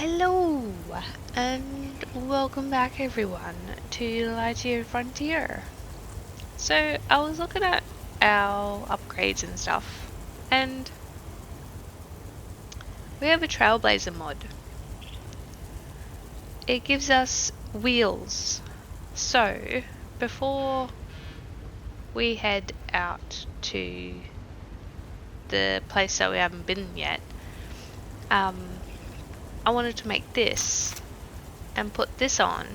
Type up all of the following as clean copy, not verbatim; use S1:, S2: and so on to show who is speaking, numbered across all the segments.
S1: Hello and welcome back everyone to Lightyear Frontier. So I was looking at our upgrades and stuff, and we have a Trailblazer mod. It gives us wheels. So before we head out to the place that we haven't been yet, I wanted to make this and put this on.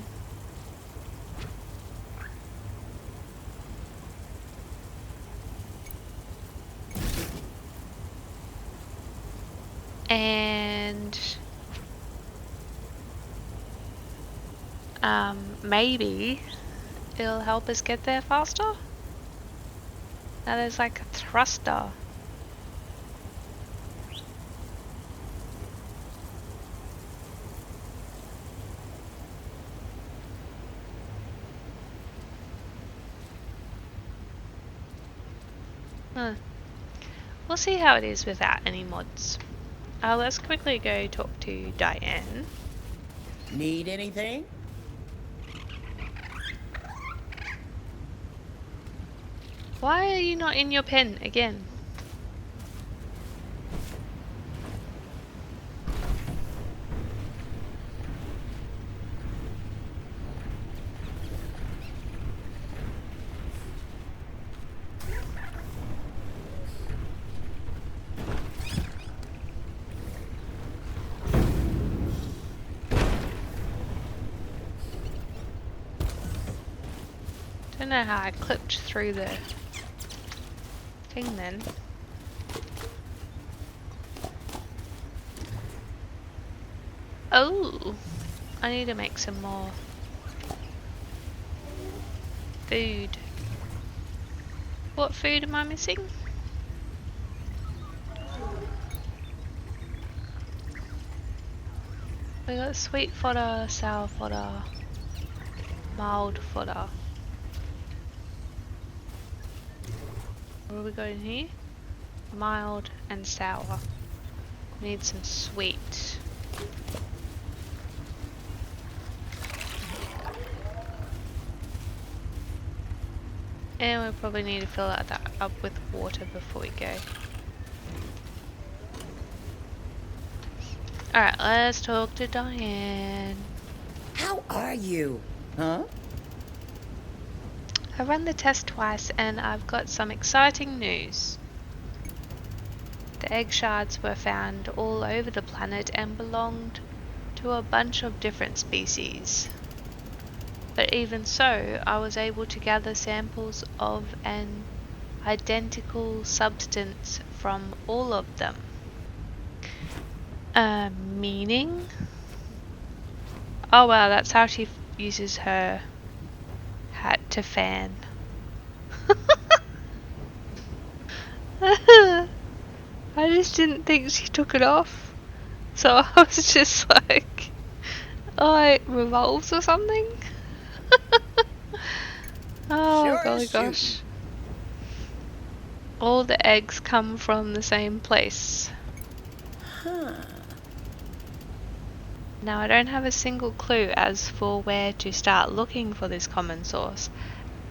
S1: And maybe it'll help us get there faster. Now there's like a thruster. We'll see how it is without any mods. Let's quickly go talk to Diane.
S2: Need anything?
S1: Why are you not in your pen again? Don't know how I clipped through the thing then. Oh, I need to make some more food. What food am I missing? We got sweet fodder, sour fodder, mild fodder. What have we got in here? Mild and sour. Need some sweet. And we probably need to fill that up with water before we go. Alright, let's talk to Diane.
S2: How are you? Huh?
S1: I ran the test twice and I've got some exciting news. The egg shards were found all over the planet and belonged to a bunch of different species. But even so, I was able to gather samples of an identical substance from all of them. Meaning? Oh wow, that's how she uses her hat to fan. I just didn't think she took it off. So I was just like, oh, it revolves or something? Oh
S2: Sure
S1: golly
S2: is
S1: gosh.
S2: shooting.
S1: All the eggs come from the same place.
S2: Huh.
S1: Now I don't have a single clue as for where to start looking for this common source,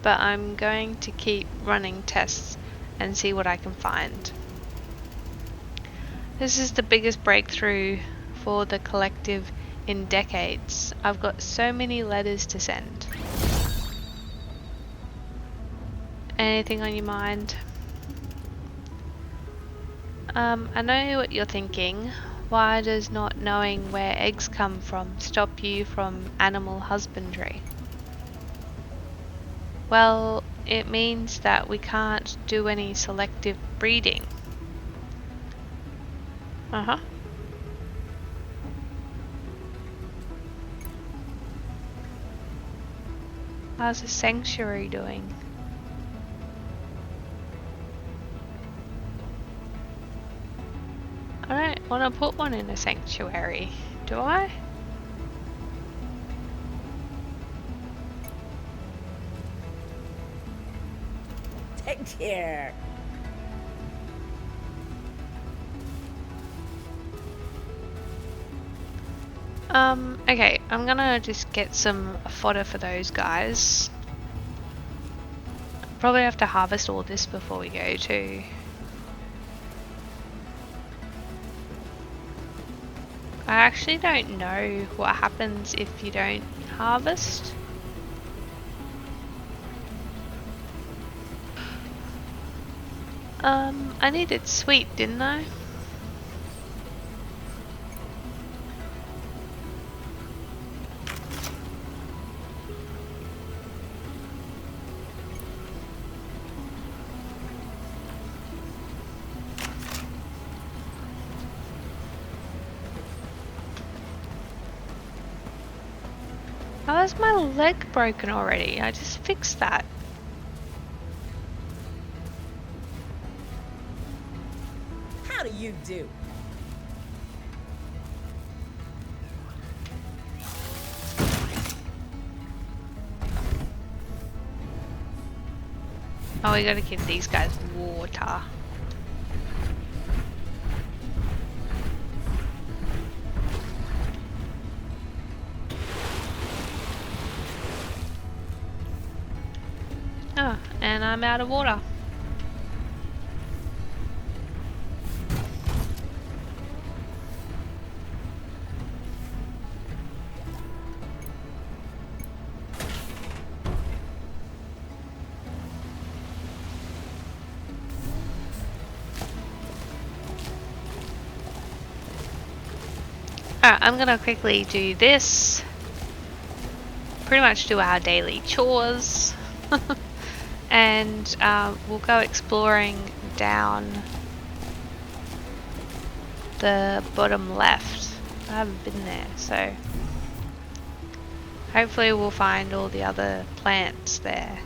S1: but I'm going to keep running tests and see what I can find. This is the biggest breakthrough for the collective in decades. I've got so many letters to send. Anything on your mind? I know what you're thinking. Why does not knowing where eggs come from stop you from animal husbandry? Well, it means that we can't do any selective breeding. Uh-huh. How's the sanctuary doing? I don't want to put one in a sanctuary, do I?
S2: Take care.
S1: Okay, I'm gonna just get some fodder for those guys. Probably have to harvest all this before we go too. I actually don't know what happens if you don't harvest. I needed sweet, didn't I? How is my leg broken already? I just fixed that.
S2: How do you do?
S1: Oh, we gotta give these guys water. Oh, and I'm out of water. Alright, I'm gonna quickly do this. Pretty much do our daily chores. And we'll go exploring down the bottom left. I haven't been there, so hopefully we'll find all the other plants there.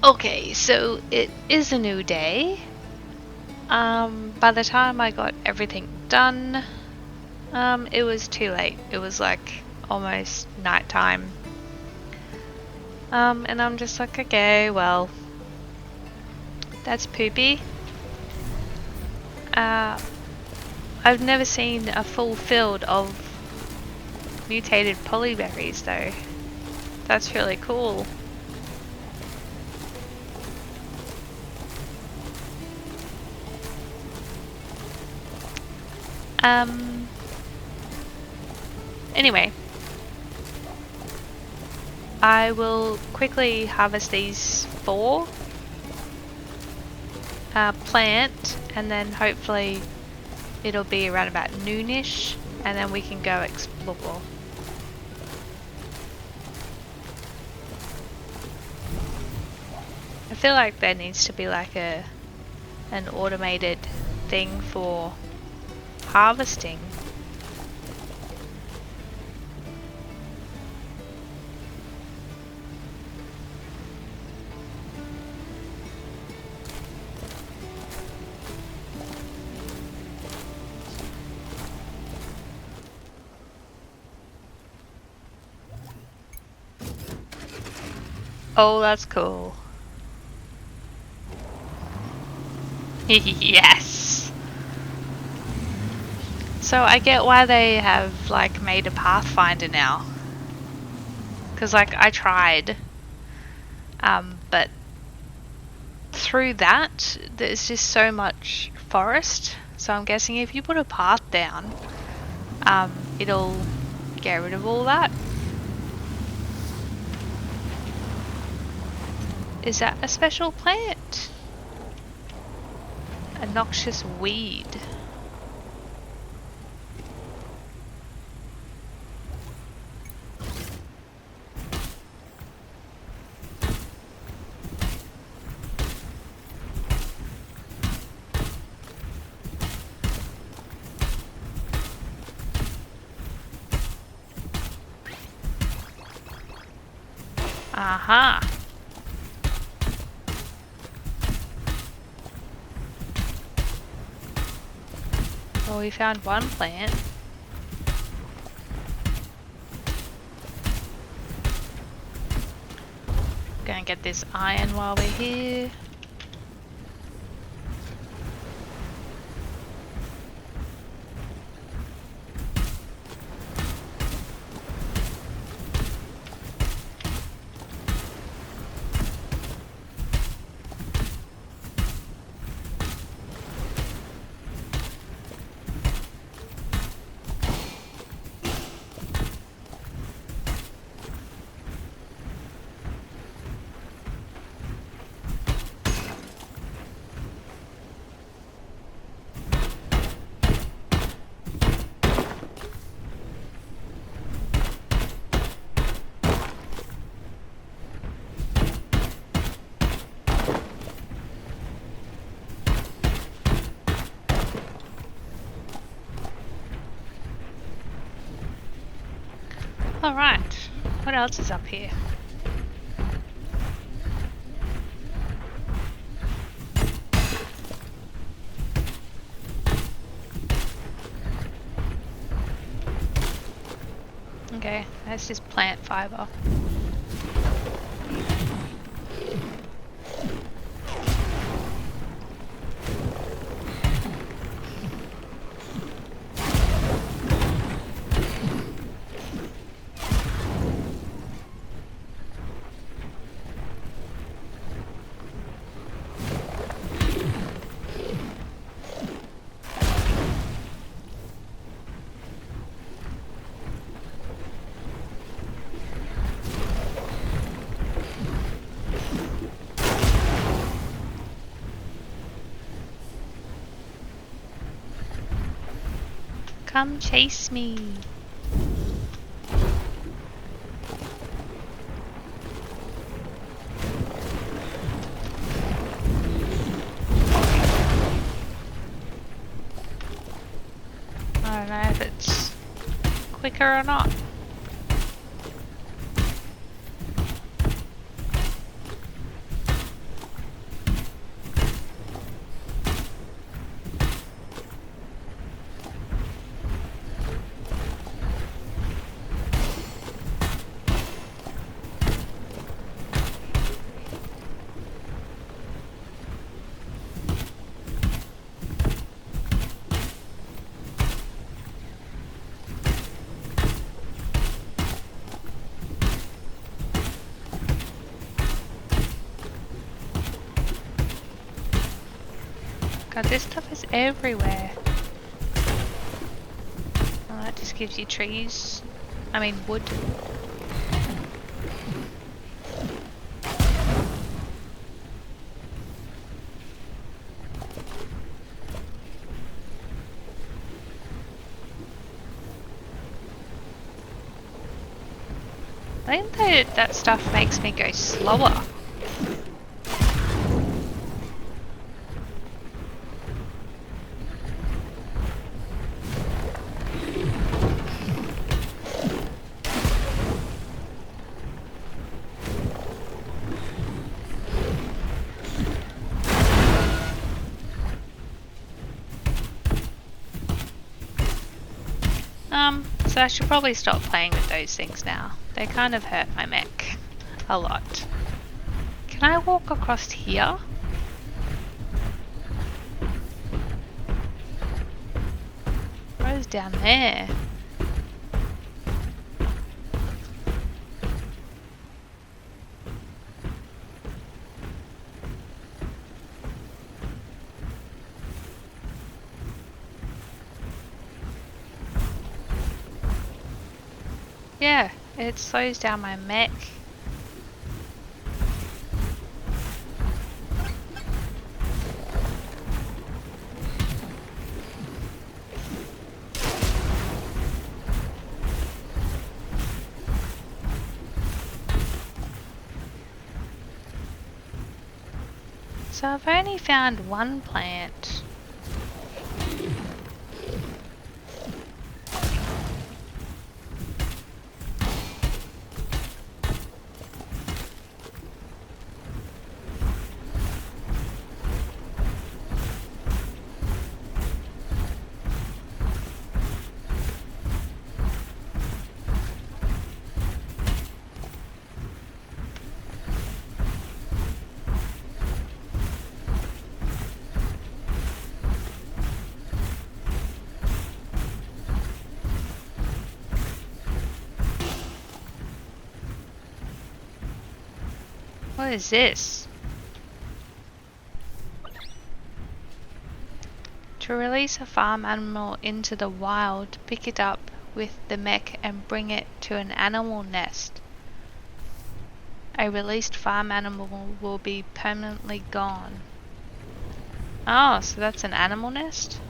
S1: Okay, so it is a new day. By the time I got everything done, it was too late. It was like almost nighttime. And I'm just like, okay, well, that's poopy. I've never seen a full field of mutated polyberries though. That's really cool. Anyway, I will quickly harvest these 4, plant, and then hopefully it'll be around about noonish, and then we can go explore. I feel like there needs to be like an automated thing for harvesting. Oh, that's cool. Yes! So I get why they have like made a Pathfinder now. Cause like I tried, but through that there's just so much forest. So I'm guessing if you put a path down, it'll get rid of all that. Is that a special plant? A noxious weed. Aha! Well, we found one plant. Gonna get this iron while we're here. Alright, what else is up here? Okay, that's just plant fiber. Come chase me. I don't know if it's quicker or not. God, this stuff is everywhere. Oh, that just gives you trees. I mean wood. I think that stuff makes me go slower. So I should probably stop playing with those things now. They kind of hurt my mech a lot. Can I walk across here? What is down there? Yeah, it slows down my mech. So I've only found one plant. What is this? To release a farm animal into the wild, pick it up with the mech and bring it to an animal nest. A released farm animal will be permanently gone. Oh, so that's an animal nest?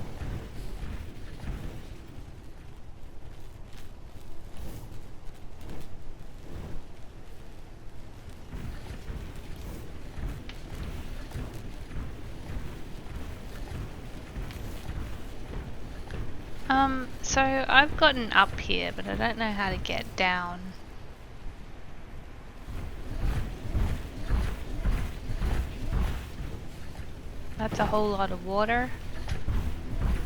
S1: So I've gotten up here, but I don't know how to get down. That's a whole lot of water.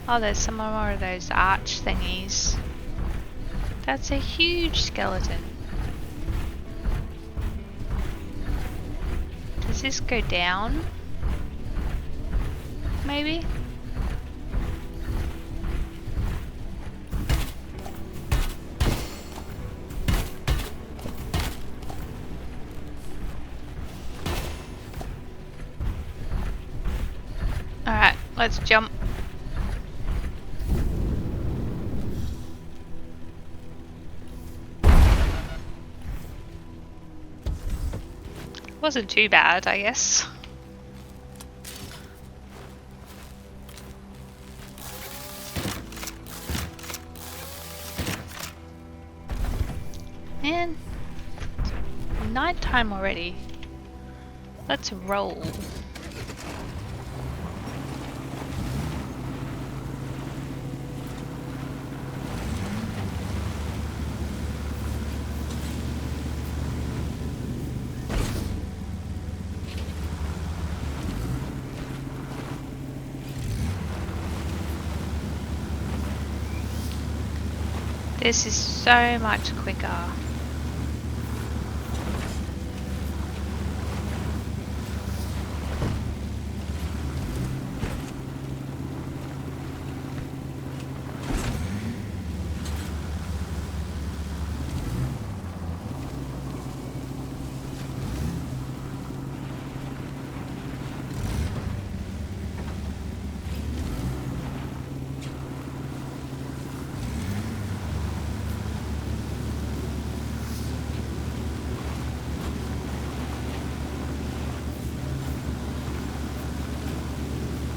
S1: Oh, there's some more of those arch thingies. That's a huge skeleton. Does this go down? Maybe? Alright, let's jump. Wasn't too bad, I guess. Man, nighttime already. Let's roll. This is so much quicker.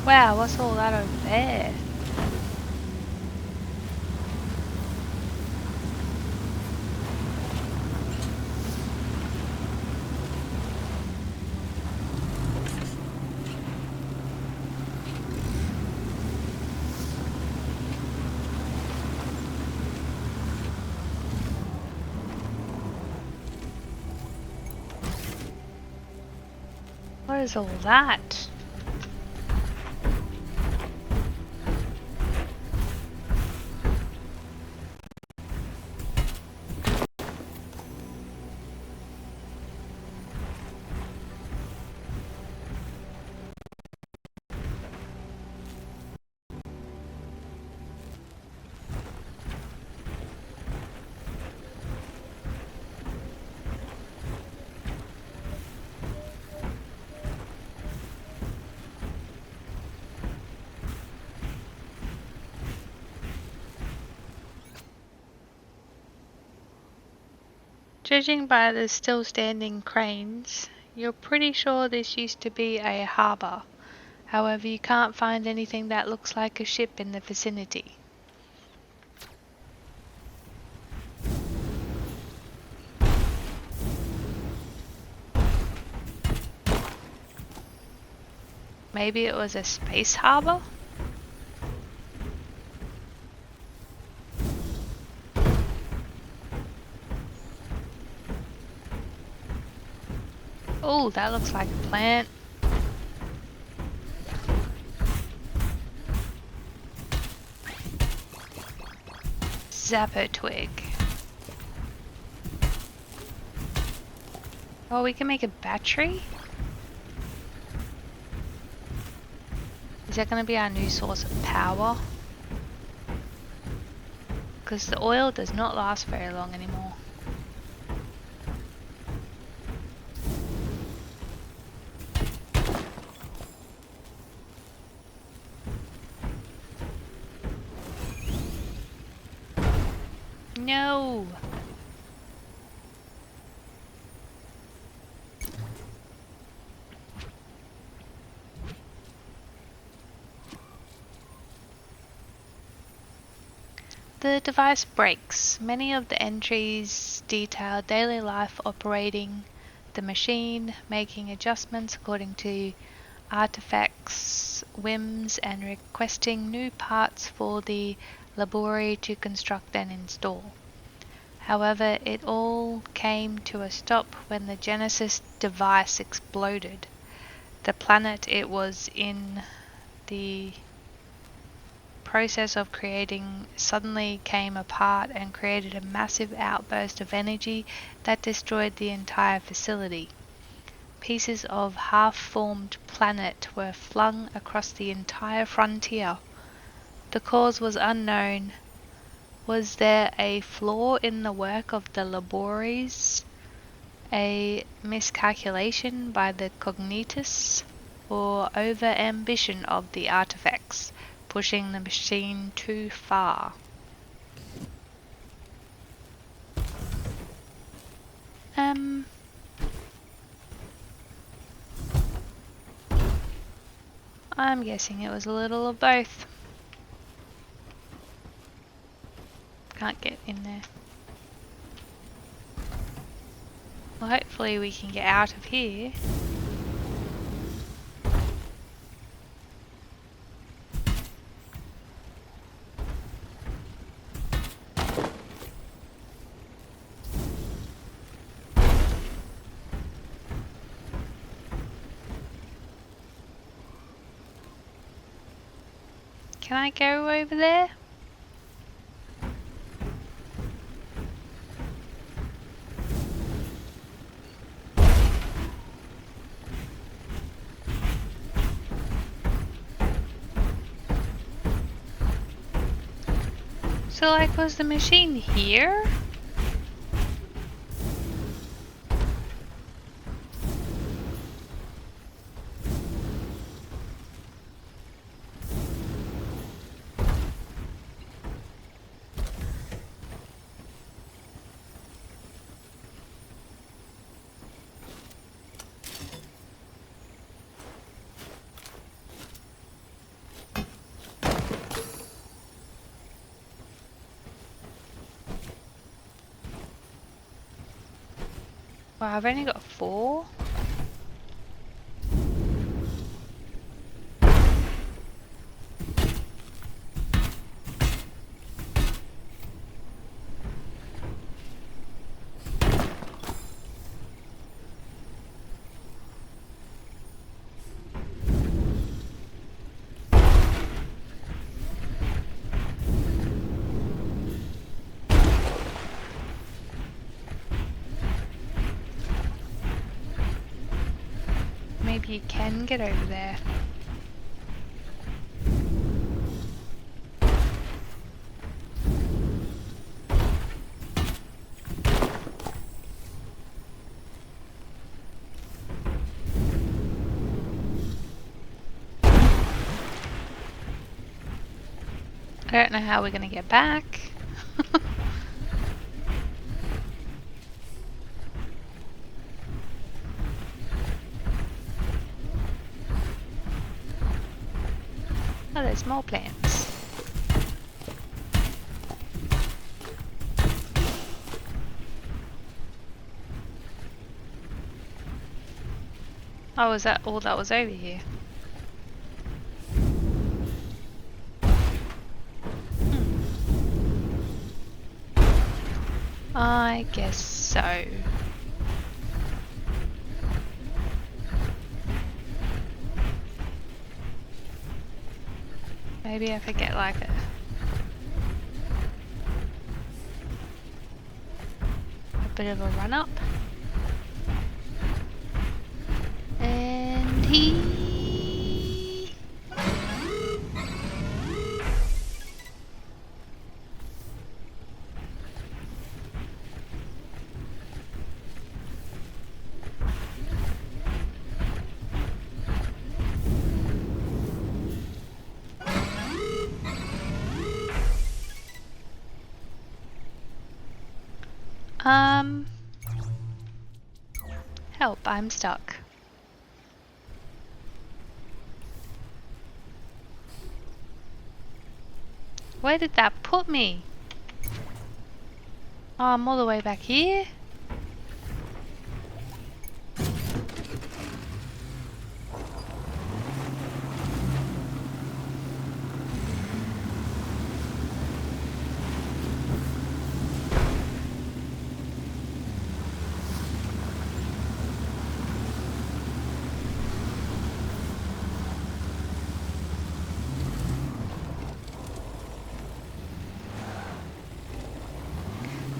S1: Wow, what's all that over there? What is all that? Judging by the still standing cranes, you're pretty sure this used to be a harbour. However, you can't find anything that looks like a ship in the vicinity. Maybe it was a space harbour? Oh, that looks like a plant. Zapper twig. Oh, we can make a battery? Is that going to be our new source of power? Because the oil does not last very long anymore. No! The device breaks. Many of the entries detail daily life operating the machine, making adjustments according to artifacts' whims, and requesting new parts for the laboratory to construct and install. However, it all came to a stop when the Genesis device exploded. The planet it was in the process of creating suddenly came apart and created a massive outburst of energy that destroyed the entire facility. Pieces of half-formed planet were flung across the entire frontier. The cause was unknown. Was there a flaw in the work of the laboratories, a miscalculation by the cognitus, or over-ambition of the artifacts, pushing the machine too far? I'm guessing it was a little of both. Can't get in there. Well, hopefully we can get out of here. Can I go over there? So, like, was the machine here? Well, I've only got 4. Maybe you can get over there. I don't know how we're gonna get back. Oh, there's more plants. Oh, is that all that was over here? I guess so. Maybe if I get like a bit of a run up. And he... Um, help, I'm stuck. Where did that put me? Oh, I'm all the way back here?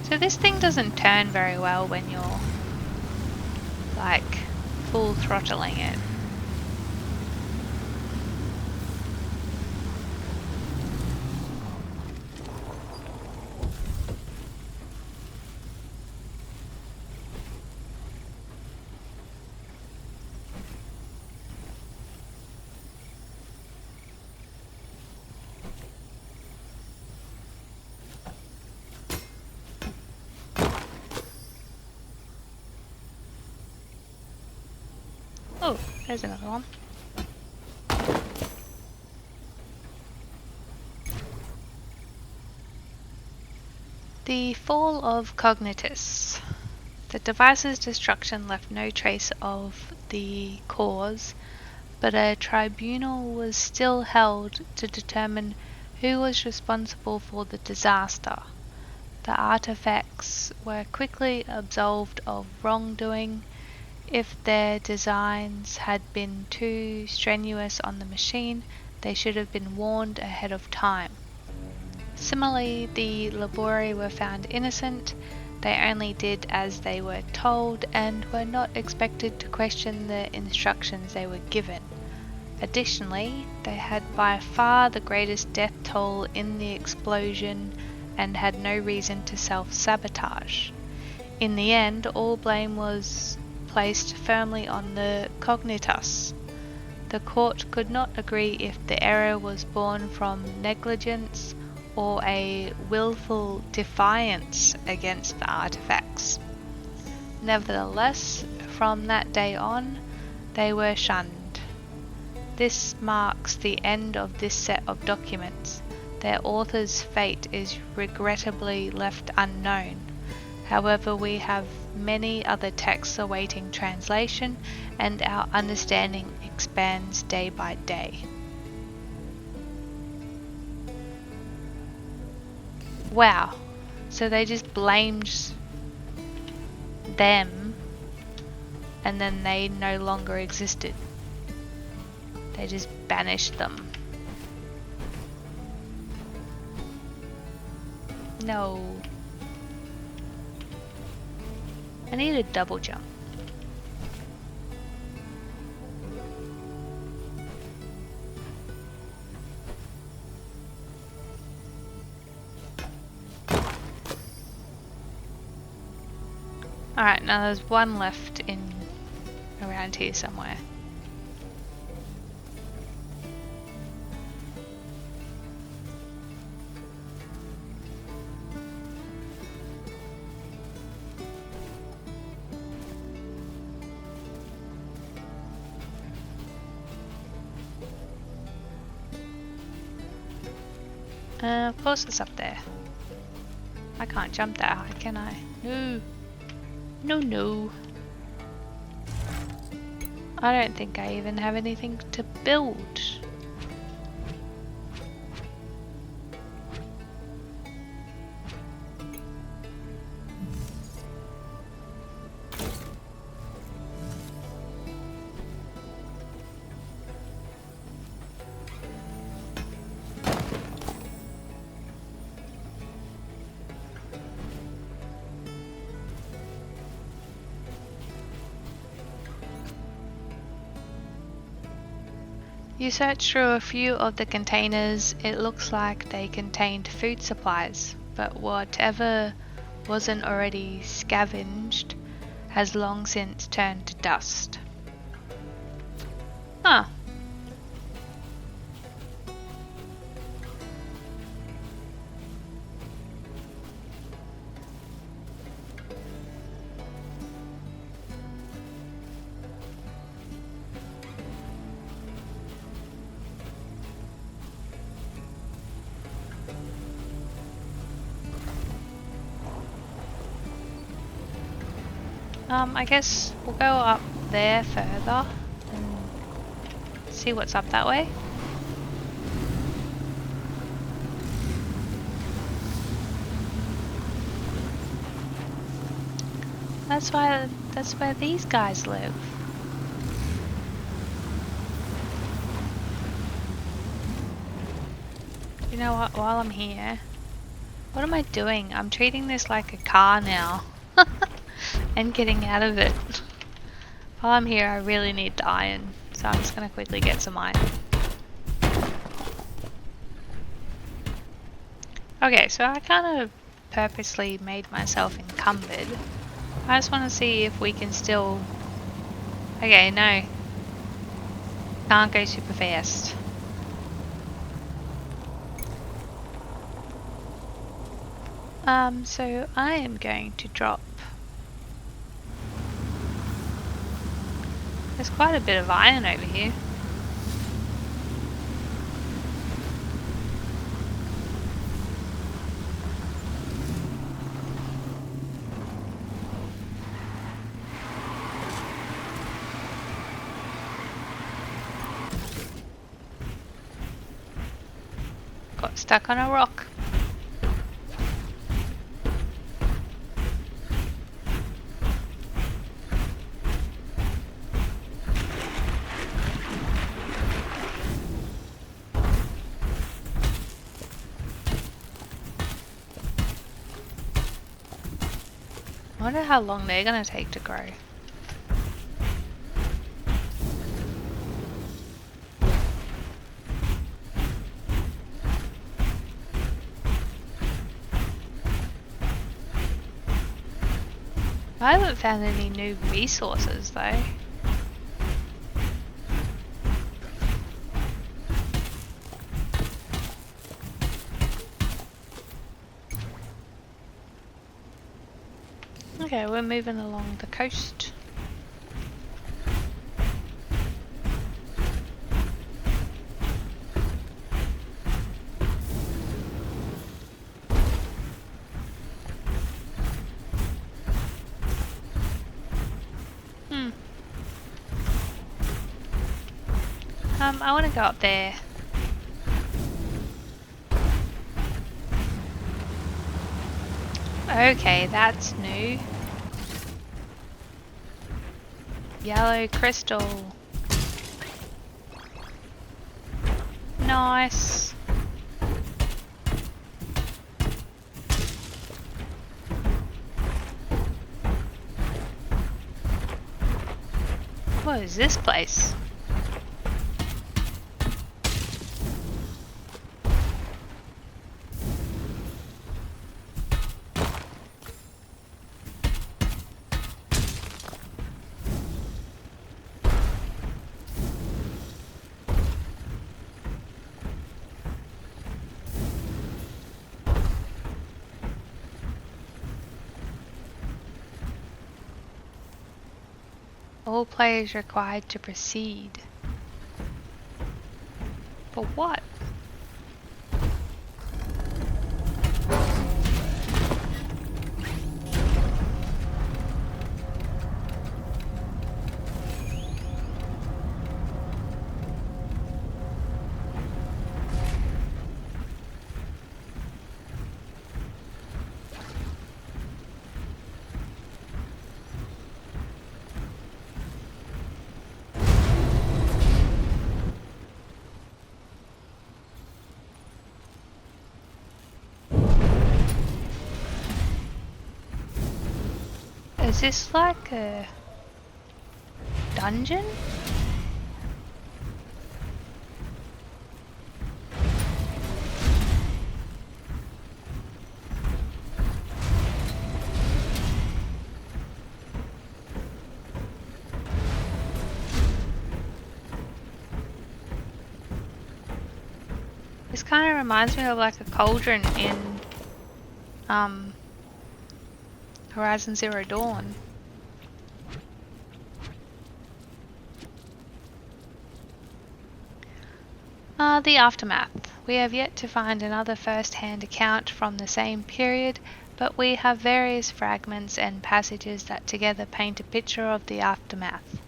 S1: So this thing doesn't turn very well when you're like full throttling it. Oh, there's another one. The fall of Cognitus. The device's destruction left no trace of the cause, but a tribunal was still held to determine who was responsible for the disaster. The artifacts were quickly absolved of wrongdoing. If their designs had been too strenuous on the machine, they should have been warned ahead of time. Similarly, the labori were found innocent. They only did as they were told and were not expected to question the instructions they were given. Additionally, they had by far the greatest death toll in the explosion and had no reason to self-sabotage. In the end, all blame was placed firmly on the Cognitus. The court could not agree if the error was born from negligence or a willful defiance against the artifacts. Nevertheless, from that day on, they were shunned. This marks the end of this set of documents. Their author's fate is regrettably left unknown. However, we have many other texts awaiting translation, and our understanding expands day by day. Wow, so they just blamed them, and then they no longer existed. They just banished them. No. I need a double jump. Alright, now there's one left in around here somewhere. Of course it's up there. I can't jump that high, can I? No. No, no. I don't think I even have anything to build. You search through a few of the containers. It looks like they contained food supplies, but whatever wasn't already scavenged has long since turned to dust. Huh. I guess we'll go up there further and see what's up that way. That's where these guys live. You know what, while I'm here, what am I doing? I'm treating this like a car now. And getting out of it. While I'm here, I really need the iron, so I'm just gonna quickly get some iron. Okay, so I kind of purposely made myself encumbered. I just want to see if we can still... Okay, no. Can't go super fast. So I am going to drop... There's quite a bit of iron over here. Got stuck on a rock. I wonder how long they're gonna take to grow. I haven't found any new resources though. Okay, we're moving along the coast. I want to go up there. Okay, that's new. Yellow crystal. Nice. What is this place? All players required to proceed. For what? Is this like a dungeon? This kind of reminds me of like a cauldron in Horizon Zero Dawn. The aftermath. We have yet to find another first-hand account from the same period but we have various fragments and passages that together paint a picture of the aftermath.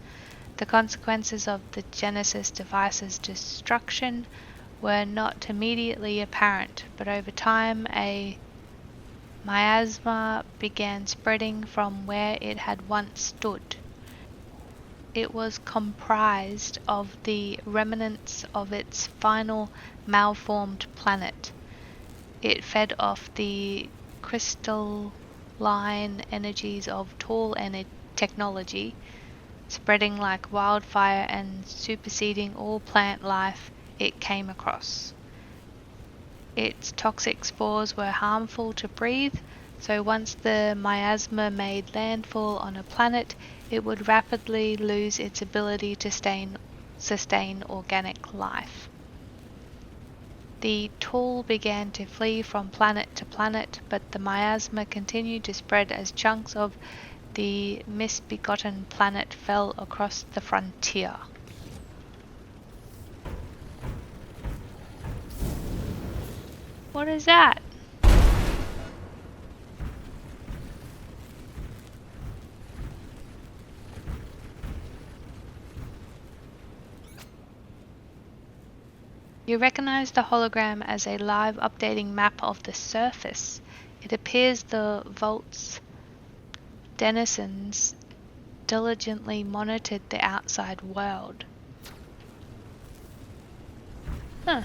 S1: The consequences of the Genesis device's destruction were not immediately apparent, but over time a miasma began spreading from where it had once stood. It was comprised of the remnants of its final malformed planet. It fed off the crystalline energies of tall technology, spreading like wildfire and superseding all plant life it came across. Its toxic spores were harmful to breathe, so once the miasma made landfall on a planet, it would rapidly lose its ability to sustain organic life. The tool began to flee from planet to planet, but the miasma continued to spread as chunks of the misbegotten planet fell across the frontier. What is that? You recognize the hologram as a live updating map of the surface. It appears the vault's denizens diligently monitored the outside world. Huh.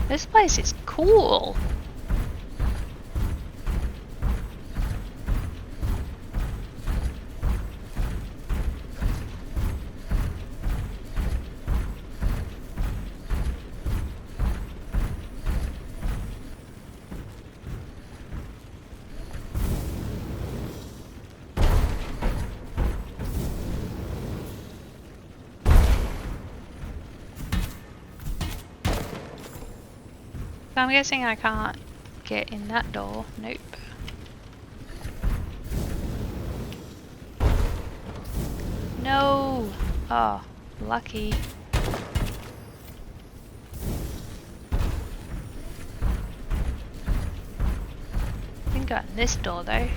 S1: This place is cool. So I'm guessing I can't get in that door. Nope. No! Oh, lucky. I think I got this door though.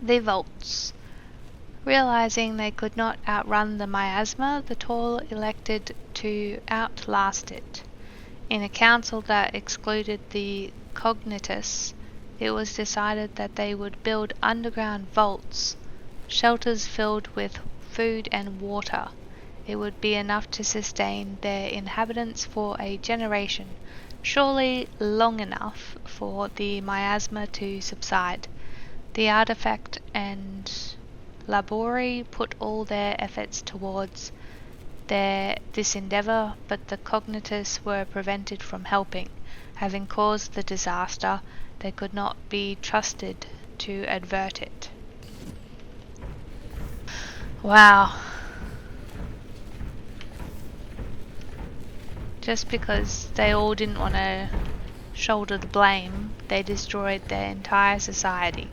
S1: The vaults. Realizing they could not outrun the miasma, the Tall elected to outlast it. In a council that excluded the Cognitus, it was decided that they would build underground vaults, shelters filled with food and water. It would be enough to sustain their inhabitants for a generation, surely long enough for the miasma to subside. The artifact and Labori put all their efforts towards this endeavour, but the Cognitus were prevented from helping. Having caused the disaster, they could not be trusted to avert it. Wow. Just because they all didn't want to shoulder the blame, they destroyed their entire society.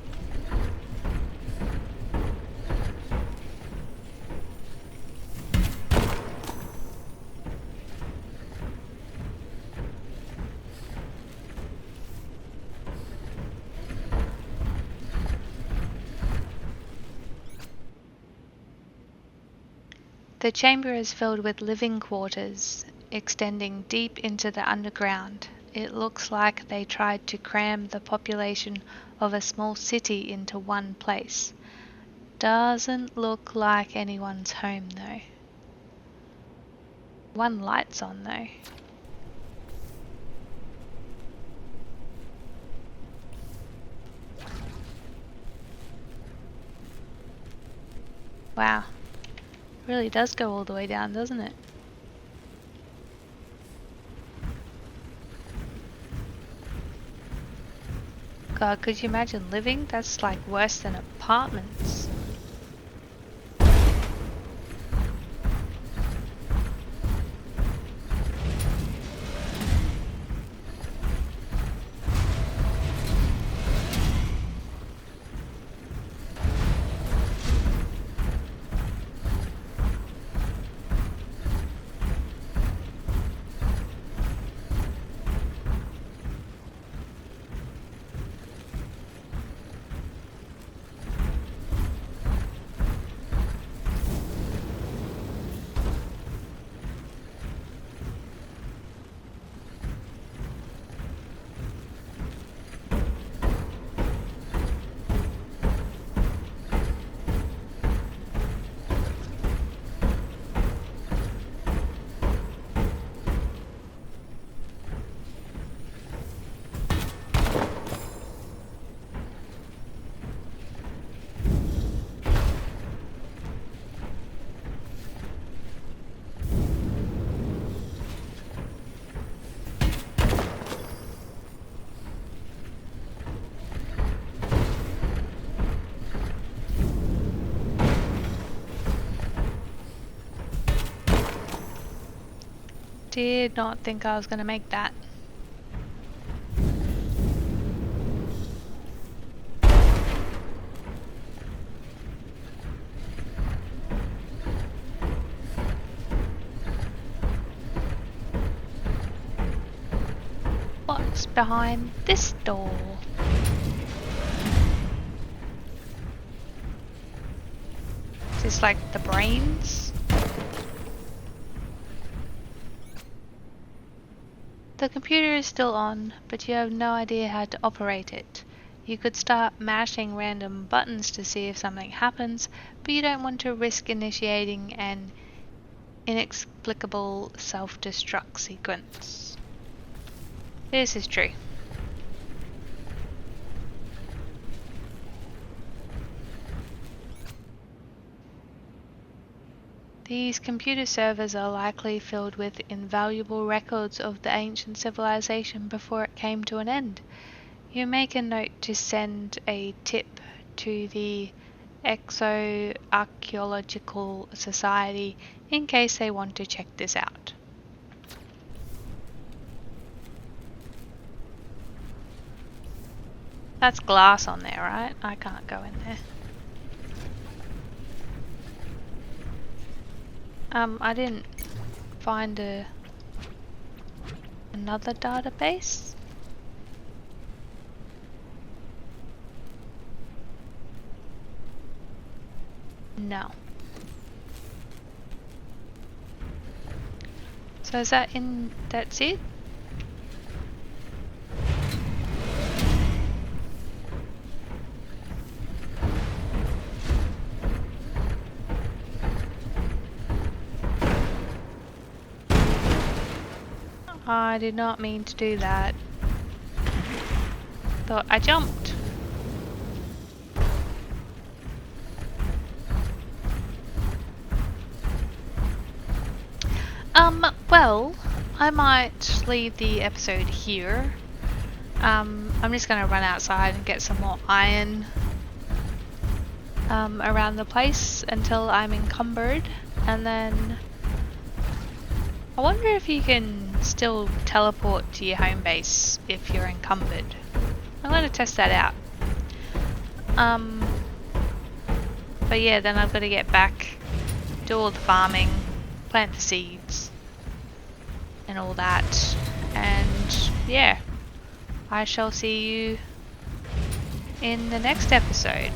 S1: The chamber is filled with living quarters, extending deep into the underground. It looks like they tried to cram the population of a small city into one place. Doesn't look like anyone's home though. One light's on though. Wow. Really does go all the way down, doesn't it? God, could you imagine living? That's like worse than apartments. Did not think I was going to make that. What's behind this door? Is this like the brains? The computer is still on, but you have no idea how to operate it. You could start mashing random buttons to see if something happens, but you don't want to risk initiating an inexplicable self-destruct sequence. This is true. These computer servers are likely filled with invaluable records of the ancient civilization before it came to an end. You make a note to send a tip to the Exo-Archaeological Society in case they want to check this out. That's glass on there, right? I can't go in there. I didn't find another database. No. So is that in, that's it? I did not mean to do that. Thought I jumped. Well, I might leave the episode here. I'm just gonna run outside and get some more iron around the place until I'm encumbered, and then I wonder if you can still teleport to your home base if you're encumbered. I'm gonna test that out. But yeah, then I've got to get back, do all the farming, plant the seeds, and all that. And yeah, I shall see you in the next episode.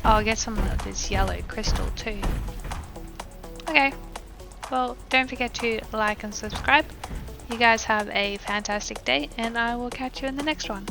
S1: Oh, I'll get some of this yellow crystal too. Okay, well, don't forget to like and subscribe. You guys have a fantastic day, and I will catch you in the next one.